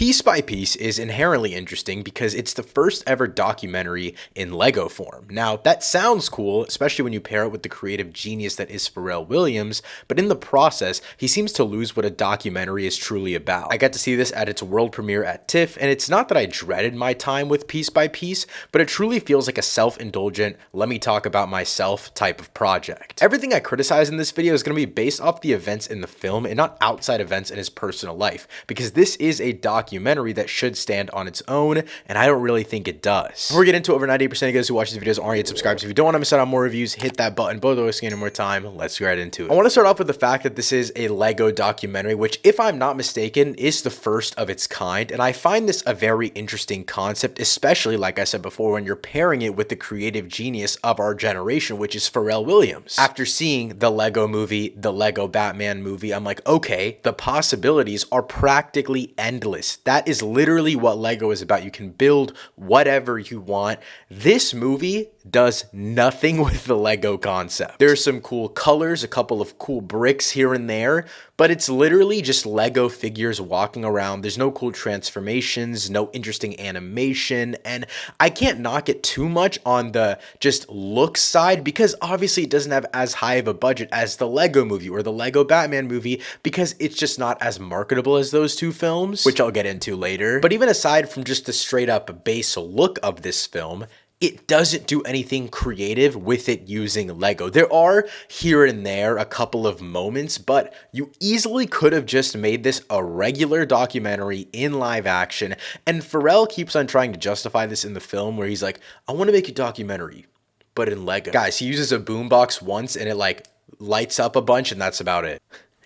Piece by Piece is inherently interesting because it's the first ever documentary in Lego form. Now, that sounds cool, especially when you pair it with the creative genius that is Pharrell Williams, but in the process, he seems to lose what a documentary is truly about. I got to see this at its world premiere at TIFF, and it's not that I dreaded my time with Piece by Piece, but it truly feels like a self-indulgent, let me talk about myself type of project. Everything I criticize in this video is going to be based off the events in the film and not outside events in his personal life, because this is a documentary that should stand on its own, and I don't really think it does. Before we get into it, over 98% of you guys who watch these videos aren't yet subscribed, so if you don't want to miss out on more reviews, hit that button below the wasting any more time. Let's get right into it. I want to start off with the fact that this is a Lego documentary, which, if I'm not mistaken, is the first of its kind, and I find this a very interesting concept, especially, like I said before, when you're pairing it with the creative genius of our generation, which is Pharrell Williams. After seeing the Lego movie, the Lego Batman movie, I'm like, okay, the possibilities are practically endless. That is literally what Lego is about. You can build whatever you want. This movie does nothing with the Lego concept. There's some cool colors, a couple of cool bricks here and there, but it's literally just Lego figures walking around. There's no cool transformations, no interesting animation, and I can't knock it too much on the just look side because obviously it doesn't have as high of a budget as the Lego movie or the Lego Batman movie because it's just not as marketable as those two films, which I'll get into later. But even aside from just the straight up base look of this film, it doesn't do anything creative with it using Lego. There are here and there a couple of moments, but you easily could have just made this a regular documentary in live action. And Pharrell keeps on trying to justify this in the film where he's like, I want to make a documentary, but in Lego. Guys, he uses a boombox once and it like lights up a bunch and that's about it.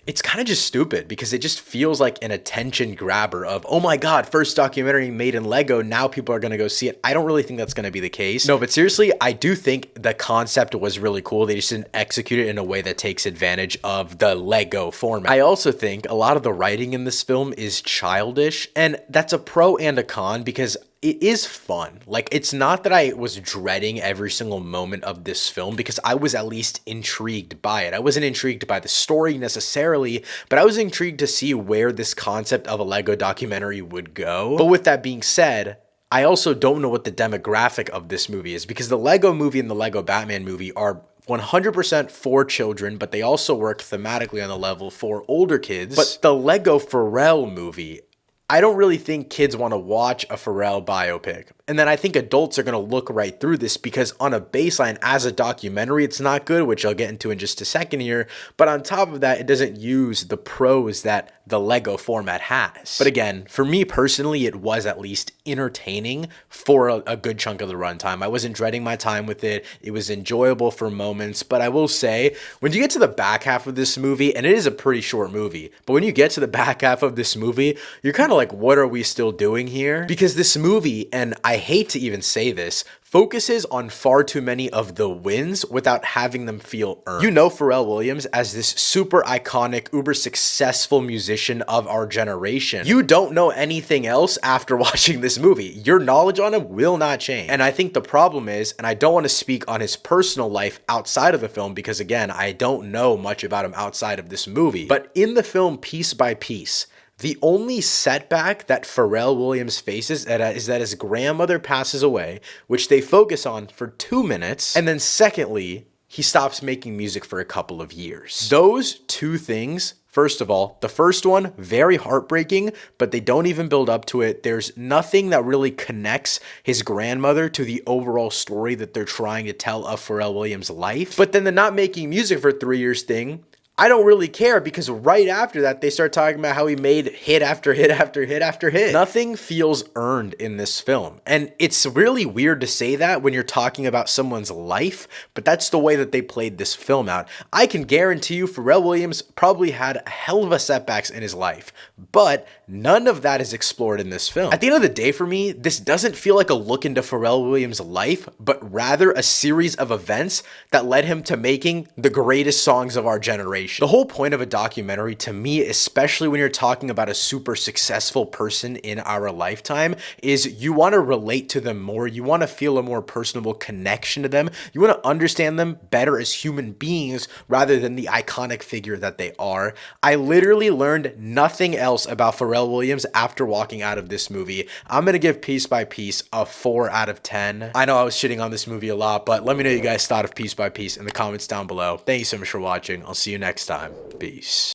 It's kind of just stupid because it just feels like an attention grabber of, oh my God, first documentary made in Lego. Now people are going to go see it. I don't really think that's going to be the case. No, but seriously, I do think the concept was really cool. They just didn't execute it in a way that takes advantage of the Lego format. I also think a lot of the writing in this film is childish, and that's a pro and a con because it is fun. Like, it's not that I was dreading every single moment of this film because I was at least intrigued by it. I wasn't intrigued by the story necessarily, but I was intrigued to see where this concept of a Lego documentary would go. But with that being said, I also don't know what the demographic of this movie is because the Lego movie and the Lego Batman movie are 100% for children, but they also work thematically on the level for older kids. But the Lego Pharrell movie, I don't really think kids want to watch a Pharrell biopic. And then I think adults are going to look right through this because on a baseline, as a documentary, it's not good, which I'll get into in just a second here. But on top of that, it doesn't use the pros that the Lego format has. But again, for me personally, it was at least entertaining for a good chunk of the runtime. I wasn't dreading my time with it. It was enjoyable for moments. But I will say, when you get to the back half of this movie, and it is a pretty short movie, but when you get to the back half of this movie, you're kind of like, what are we still doing here? Because this movie, and I hate to even say this, focuses on far too many of the wins without having them feel earned. You know Pharrell Williams as this super iconic, uber successful musician of our generation. You don't know anything else after watching this movie. Your knowledge on him will not change. And I think the problem is, and I don't want to speak on his personal life outside of the film because again, I don't know much about him outside of this movie, but in the film Piece by Piece, the only setback that Pharrell Williams faces is that his grandmother passes away, which they focus on for 2 minutes. And then secondly, he stops making music for a couple of years. Those two things, first of all, the first one, very heartbreaking, but they don't even build up to it. There's nothing that really connects his grandmother to the overall story that they're trying to tell of Pharrell Williams' life. But then the not making music for 3 years thing, I don't really care because right after that, they start talking about how he made hit after hit after hit after hit. Nothing feels earned in this film. And it's really weird to say that when you're talking about someone's life, but that's the way that they played this film out. I can guarantee you Pharrell Williams probably had a hell of a setbacks in his life, but none of that is explored in this film. At the end of the day, for me, this doesn't feel like a look into Pharrell Williams' life, but rather a series of events that led him to making the greatest songs of our generation. inspiration. The whole point of a documentary, to me, especially when you're talking about a super successful person in our lifetime, is you want to relate to them more. You want to feel a more personable connection to them. You want to understand them better as human beings rather than the iconic figure that they are. I literally learned nothing else about Pharrell Williams after walking out of this movie. I'm going to give Piece by Piece a 4 out of 10. I know I was shitting on this movie a lot, but let me know what you guys thought of Piece by Piece in the comments down below. Thank you so much for watching. I'll see you next time. Peace.